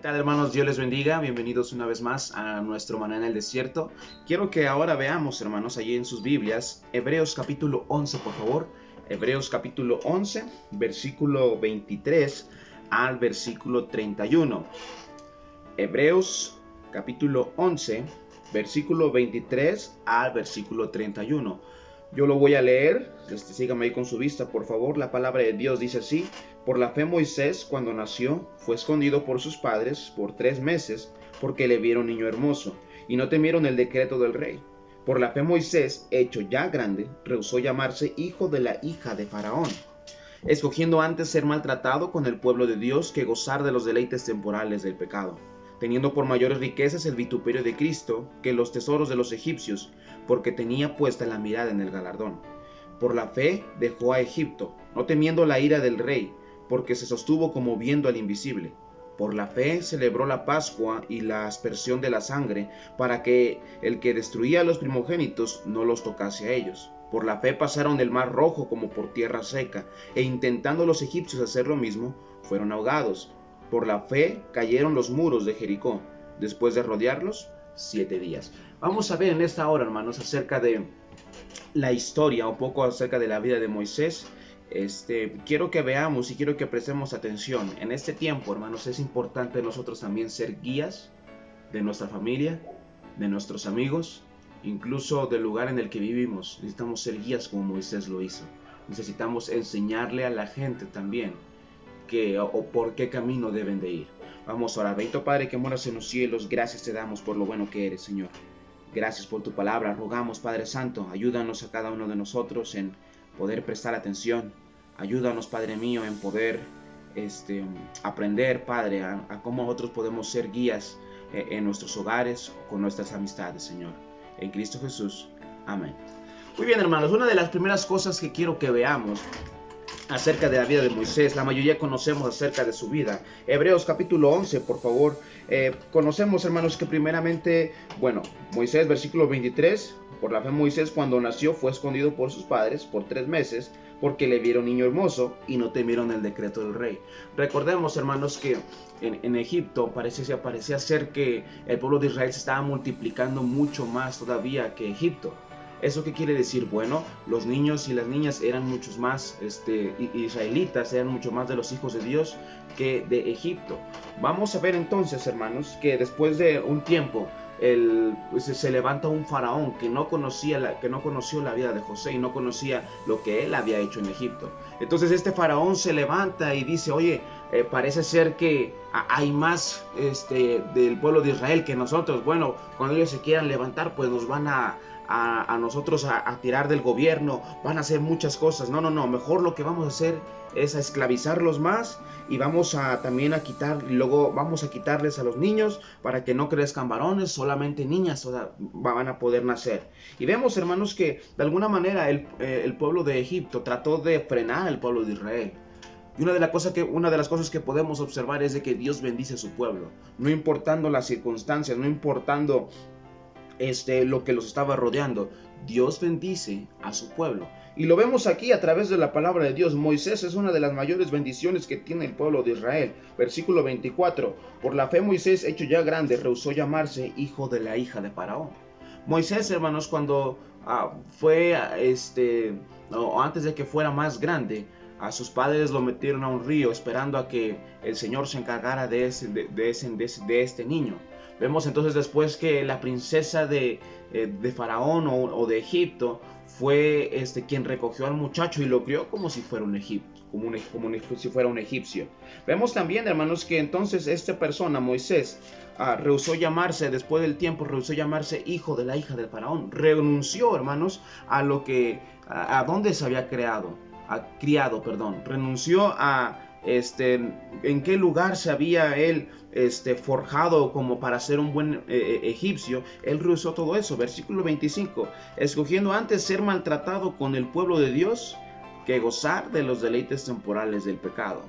tal, hermanos? Dios les bendiga. Bienvenidos una vez más a nuestro Maná en el Desierto. Quiero que ahora veamos, hermanos, allí en sus Biblias, Hebreos capítulo 11, por favor. Hebreos capítulo 11, versículo 23 al versículo 31. Hebreos capítulo 11, versículo 23 al versículo 31. Yo lo voy a leer, síganme ahí con su vista, por favor. La palabra de Dios dice así: por la fe Moisés, cuando nació, fue escondido por sus padres por 3 meses, porque le vieron niño hermoso, y no temieron el decreto del rey. Por la fe Moisés, hecho ya grande, rehusó llamarse hijo de la hija de Faraón, escogiendo antes ser maltratado con el pueblo de Dios que gozar de los deleites temporales del pecado, teniendo por mayores riquezas el vituperio de Cristo que los tesoros de los egipcios, porque tenía puesta la mirada en el galardón. Por la fe dejó a Egipto, no temiendo la ira del rey, porque se sostuvo como viendo al invisible. Por la fe celebró la Pascua y la aspersión de la sangre, para que el que destruía a los primogénitos no los tocase a ellos. Por la fe pasaron el mar rojo como por tierra seca, e intentando los egipcios hacer lo mismo, fueron ahogados. Por la fe cayeron los muros de Jericó, después de rodearlos 7 días. Vamos a ver en esta hora, hermanos, acerca de la historia, un poco acerca de la vida de Moisés. Quiero que veamos y quiero que prestemos atención. En este tiempo, hermanos, es importante nosotros también ser guías de nuestra familia, de nuestros amigos, incluso del lugar en el que vivimos. Necesitamos ser guías como Moisés lo hizo. Necesitamos enseñarle a la gente también o por qué camino deben de ir. Vamos a orar. Bendito Padre que moras en los cielos, gracias te damos por lo bueno que eres, Señor. Gracias por tu palabra. Rogamos, Padre Santo, ayúdanos a cada uno de nosotros en poder prestar atención. Ayúdanos, Padre mío, en poder aprender, Padre, a cómo nosotros podemos ser guías en nuestros hogares o con nuestras amistades, Señor. En Cristo Jesús. Amén. Muy bien, hermanos, una de las primeras cosas que quiero que veamos acerca de la vida de Moisés, la mayoría conocemos acerca de su vida. Hebreos capítulo 11, por favor. Conocemos, hermanos, que primeramente, Moisés, versículo 23, por la fe Moisés cuando nació fue escondido por sus padres por 3 meses, porque le vieron niño hermoso y no temieron el decreto del rey. Recordemos, hermanos, que en Egipto parecía ser que el pueblo de Israel se estaba multiplicando mucho más todavía que Egipto. ¿Eso qué quiere decir? Bueno, los niños y las niñas eran muchos más israelitas, eran mucho más de los hijos de Dios que de Egipto. Vamos a ver entonces, hermanos, que después de un tiempo se levanta un faraón que no conoció la vida de José y no conocía lo que él había hecho en Egipto. Entonces este faraón se levanta y dice: oye, parece ser que hay más del pueblo de Israel que nosotros. Bueno, cuando ellos se quieran levantar, pues nos van a nosotros a tirar del gobierno, van a hacer muchas cosas. No, mejor lo que vamos a hacer es a esclavizarlos más y vamos a luego vamos a quitarles a los niños para que no crezcan varones, solamente niñas van a poder nacer. Y vemos, hermanos, que de alguna manera el pueblo de Egipto trató de frenar al pueblo de Israel. Y una de las cosas que podemos observar es de que Dios bendice a su pueblo, no importando las circunstancias, no importando lo que los estaba rodeando. Dios bendice a su pueblo. Y lo vemos aquí a través de la palabra de Dios. Moisés es una de las mayores bendiciones que tiene el pueblo de Israel. Versículo 24. Por la fe Moisés, hecho ya grande, rehusó llamarse hijo de la hija de Faraón. Moisés, hermanos, cuando antes de que fuera más grande, a sus padres lo metieron a un río esperando a que el Señor se encargara de este niño. Vemos entonces después que la princesa de Faraón o de Egipto fue quien recogió al muchacho y lo crió como si fuera si fuera un egipcio. Vemos también, hermanos, que entonces esta persona, Moisés, rehusó llamarse, después del tiempo, rehusó llamarse hijo de la hija del Faraón. Renunció, hermanos, a donde se había criado. Renunció a en qué lugar se había él forjado como para ser un buen egipcio. Él rehusó todo eso. Versículo 25. Escogiendo antes ser maltratado con el pueblo de Dios que gozar de los deleites temporales del pecado.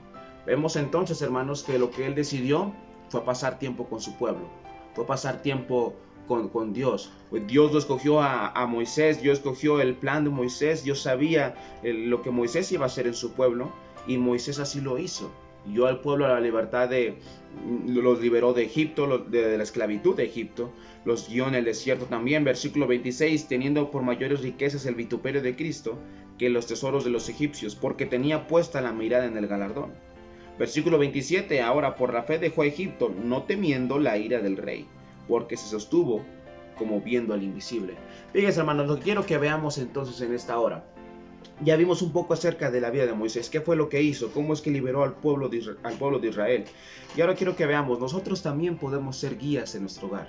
Vemos entonces, hermanos, que lo que él decidió fue pasar tiempo con su pueblo, fue pasar tiempo con Dios. Dios lo escogió a Moisés, Dios escogió el plan de Moisés, Dios sabía lo que Moisés iba a hacer en su pueblo y Moisés así lo hizo. guió al pueblo a la libertad los liberó de Egipto, de la esclavitud de Egipto, los guió en el desierto también. Versículo 26, teniendo por mayores riquezas el vituperio de Cristo que los tesoros de los egipcios, porque tenía puesta la mirada en el galardón. Versículo 27, ahora por la fe dejó a Egipto, no temiendo la ira del rey, porque se sostuvo como viendo al invisible. Fíjense, hermanos, lo que quiero que veamos entonces en esta hora. Ya vimos un poco acerca de la vida de Moisés, qué fue lo que hizo, cómo es que liberó al pueblo de Israel. Y ahora quiero que veamos, nosotros también podemos ser guías en nuestro hogar.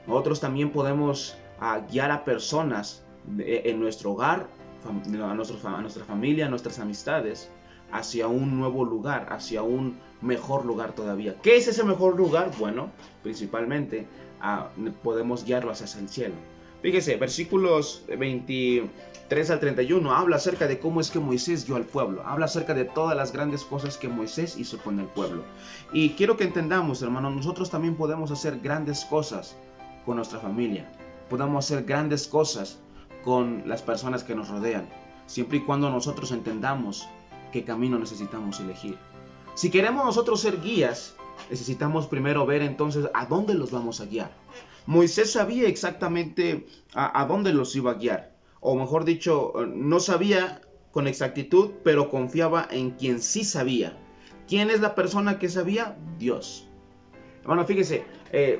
Nosotros también podemos guiar a personas en nuestro hogar, a nuestra familia, a nuestras amistades, hacia un nuevo lugar, hacia un mejor lugar todavía. ¿Qué es ese mejor lugar? Bueno, principalmente podemos guiarlos hacia el cielo. Fíjese, versículos 23 al 31 habla acerca de cómo es que Moisés guió al pueblo. Habla acerca de todas las grandes cosas que Moisés hizo con el pueblo. Y quiero que entendamos, hermanos, nosotros también podemos hacer grandes cosas con nuestra familia. Podemos hacer grandes cosas con las personas que nos rodean, siempre y cuando nosotros entendamos qué camino necesitamos elegir. Si queremos nosotros ser guías, necesitamos primero ver entonces a dónde los vamos a guiar. Moisés sabía exactamente a dónde los iba a guiar, o mejor dicho, no sabía con exactitud, pero confiaba en quien sí sabía. ¿Quién es la persona que sabía? Dios. Bueno, fíjese,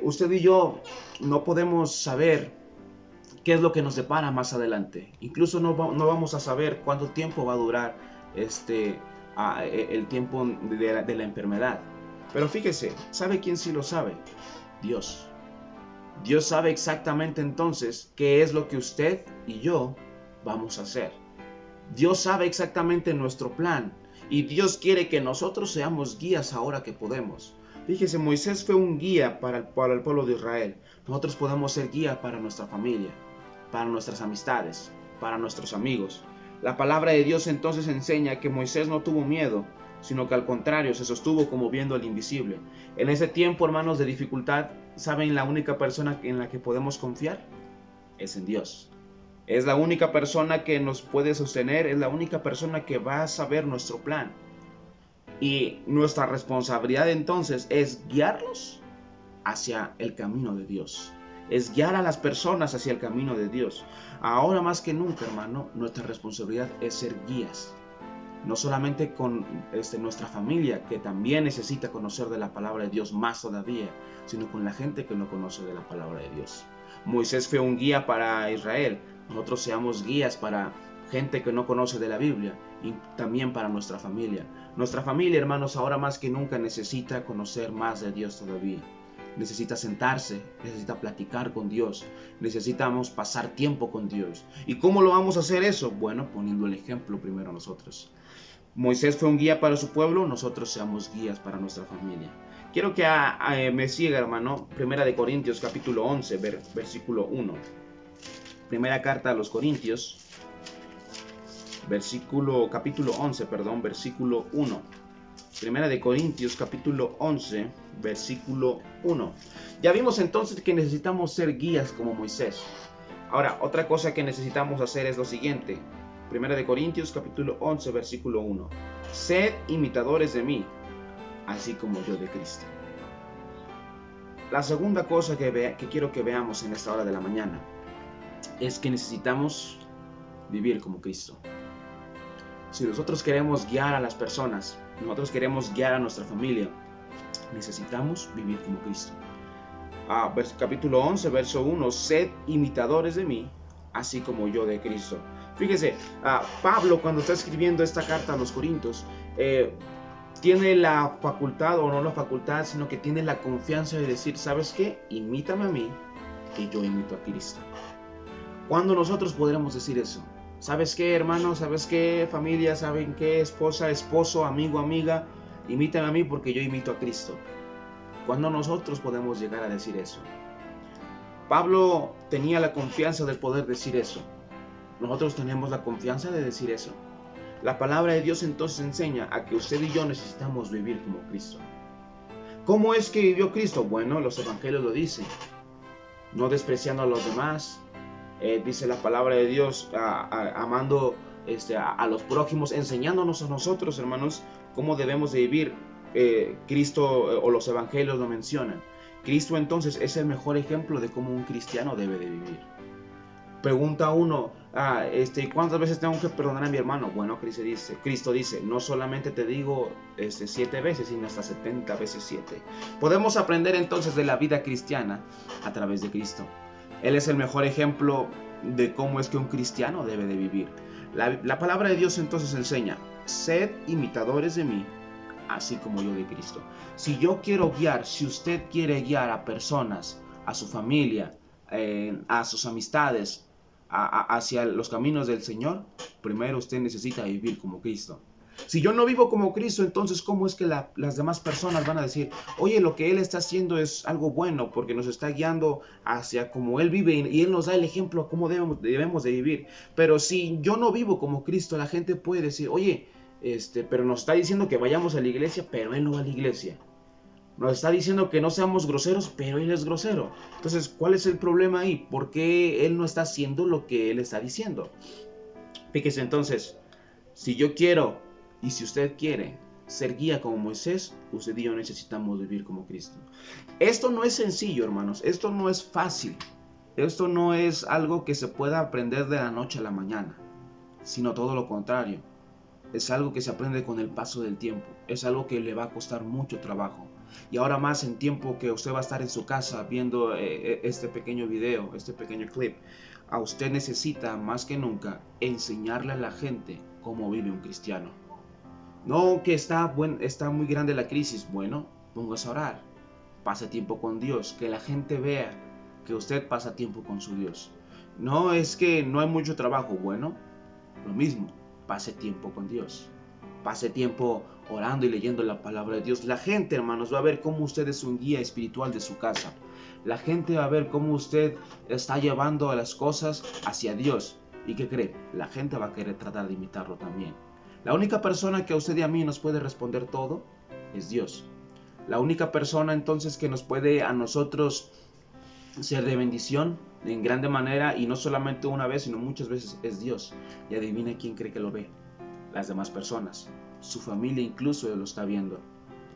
usted y yo no podemos saber qué es lo que nos depara más adelante. Incluso no vamos a saber cuánto tiempo va a durar el tiempo de la enfermedad. Pero fíjese, ¿sabe quién sí lo sabe? Dios. Dios sabe exactamente entonces qué es lo que usted y yo vamos a hacer. Dios sabe exactamente nuestro plan y Dios quiere que nosotros seamos guías ahora que podemos. Fíjese, Moisés fue un guía para el pueblo de Israel. Nosotros podemos ser guía para nuestra familia, para nuestras amistades, para nuestros amigos. La palabra de Dios entonces enseña que Moisés no tuvo miedo, sino que al contrario se sostuvo como viendo al invisible. En ese tiempo, hermanos, de dificultad, ¿saben la única persona en la que podemos confiar? Es en Dios. Es la única persona que nos puede sostener, es la única persona que va a saber nuestro plan. Y nuestra responsabilidad entonces es guiarlos hacia el camino de Dios. Es guiar a las personas hacia el camino de Dios. Ahora más que nunca, hermano, nuestra responsabilidad es ser guías. No solamente con nuestra familia, que también necesita conocer de la palabra de Dios más todavía, sino con la gente que no conoce de la palabra de Dios. Moisés fue un guía para Israel. Nosotros seamos guías para gente que no conoce de la Biblia y también para nuestra familia. Nuestra familia, hermanos, ahora más que nunca necesita conocer más de Dios todavía. Necesita sentarse, necesita platicar con Dios, necesitamos pasar tiempo con Dios. ¿Y cómo lo vamos a hacer eso? Bueno, poniendo el ejemplo primero nosotros. Moisés fue un guía para su pueblo, nosotros seamos guías para nuestra familia. Quiero que me siga, hermano, Primera de Corintios capítulo 11, versículo 1. Primera carta a los Corintios, capítulo 11, versículo 1. Primera de Corintios capítulo 11, versículo 1. Ya vimos entonces que necesitamos ser guías como Moisés. Ahora, otra cosa que necesitamos hacer es lo siguiente. Primera de Corintios capítulo 11, versículo 1. Sed imitadores de mí, así como yo de Cristo. La segunda cosa que quiero que veamos en esta hora de la mañana es que necesitamos vivir como Cristo. Si nosotros queremos guiar a las personas, nosotros queremos guiar a nuestra familia, necesitamos vivir como Cristo. Capítulo 11, verso 1. Sed imitadores de mí, así como yo de Cristo. Fíjese, Pablo, cuando está escribiendo esta carta a los Corintios, tiene la facultad, o no la facultad, sino que tiene la confianza de decir, ¿sabes qué? Imítame a mí, que yo imito a Cristo. ¿Cuándo nosotros podremos decir eso? ¿Sabes qué, hermano? ¿Sabes qué, familia? ¿Saben qué, esposa, esposo, amigo, amiga? Imítame a mí porque yo imito a Cristo. ¿Cuándo nosotros podemos llegar a decir eso? Pablo tenía la confianza de poder decir eso. Nosotros tenemos la confianza de decir eso. La palabra de Dios entonces enseña a que usted y yo necesitamos vivir como Cristo. ¿Cómo es que vivió Cristo? Bueno, los evangelios lo dicen. No despreciando a los demás. Dice la palabra de Dios, amando a los prójimos, enseñándonos a nosotros, hermanos, cómo debemos de vivir, Cristo o los evangelios lo mencionan. Cristo entonces es el mejor ejemplo de cómo un cristiano debe de vivir. Pregunta uno, ¿cuántas veces tengo que perdonar a mi hermano? Bueno, Cristo dice, no solamente te digo 7 veces, sino hasta 70 veces 7. Podemos aprender entonces de la vida cristiana a través de Cristo. Él es el mejor ejemplo de cómo es que un cristiano debe de vivir. La palabra de Dios entonces enseña, sed imitadores de mí, así como yo de Cristo. Si yo quiero guiar, si usted quiere guiar a personas, a su familia, a sus amistades, hacia los caminos del Señor, primero usted necesita vivir como Cristo. Si yo no vivo como Cristo, entonces ¿cómo es que las demás personas van a decir, oye, lo que Él está haciendo es algo bueno, porque nos está guiando hacia como Él vive y Él nos da el ejemplo a cómo debemos de vivir? Pero si yo no vivo como Cristo, la gente puede decir, oye, pero nos está diciendo que vayamos a la iglesia, pero Él no va a la iglesia. Nos está diciendo que no seamos groseros, pero Él es grosero. Entonces, ¿cuál es el problema ahí? ¿Por qué Él no está haciendo lo que Él está diciendo? Fíjese entonces, si yo quiero y si usted quiere ser guía como Moisés, usted y yo necesitamos vivir como Cristo. Esto no es sencillo, hermanos. Esto no es fácil. Esto no es algo que se pueda aprender de la noche a la mañana, sino todo lo contrario. Es algo que se aprende con el paso del tiempo. Es algo que le va a costar mucho trabajo. Y ahora más en tiempo que usted va a estar en su casa viendo este pequeño video, este pequeño clip, a usted necesita más que nunca enseñarle a la gente cómo vive un cristiano. No que está muy grande la crisis. Bueno, póngase a orar. Pase tiempo con Dios. Que la gente vea que usted pasa tiempo con su Dios. No es que no hay mucho trabajo. Bueno, lo mismo. Pase tiempo con Dios. Pase tiempo orando y leyendo la palabra de Dios. La gente, hermanos, va a ver cómo usted es un guía espiritual de su casa. La gente va a ver cómo usted está llevando a las cosas hacia Dios. ¿Y qué cree? La gente va a querer tratar de imitarlo también. La única persona que a usted y a mí nos puede responder todo es Dios. La única persona entonces que nos puede a nosotros ser de bendición en grande manera, y no solamente una vez, sino muchas veces, es Dios. Y adivine quién cree que lo ve. Las demás personas. Su familia incluso lo está viendo.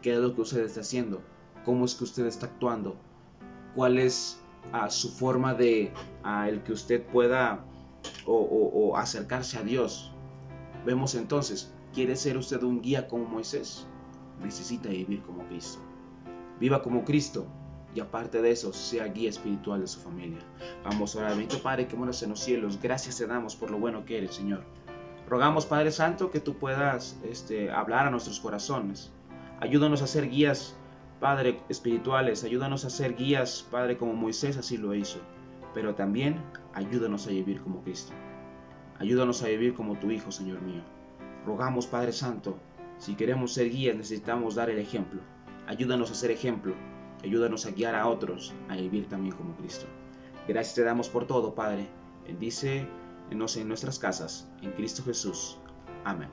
¿Qué es lo que usted está haciendo? ¿Cómo es que usted está actuando? ¿Cuál es su forma de el que usted pueda o acercarse a Dios? Vemos entonces, ¿quiere ser usted un guía como Moisés? Necesita vivir como Cristo. Viva como Cristo. Y aparte de eso, sea guía espiritual de su familia. Vamos a orar. Bendito Padre que moras en los cielos, gracias te damos por lo bueno que eres, Señor. Rogamos, Padre Santo, que tú puedas hablar a nuestros corazones. Ayúdanos a ser guías, Padre, espirituales. Ayúdanos a ser guías, Padre, como Moisés así lo hizo. Pero también ayúdanos a vivir como Cristo. Ayúdanos a vivir como tu Hijo, Señor mío. Rogamos, Padre Santo, si queremos ser guías necesitamos dar el ejemplo. Ayúdanos a ser ejemplo. Ayúdanos a guiar a otros a vivir también como Cristo. Gracias te damos por todo, Padre. Bendice en nuestras casas, en Cristo Jesús. Amén.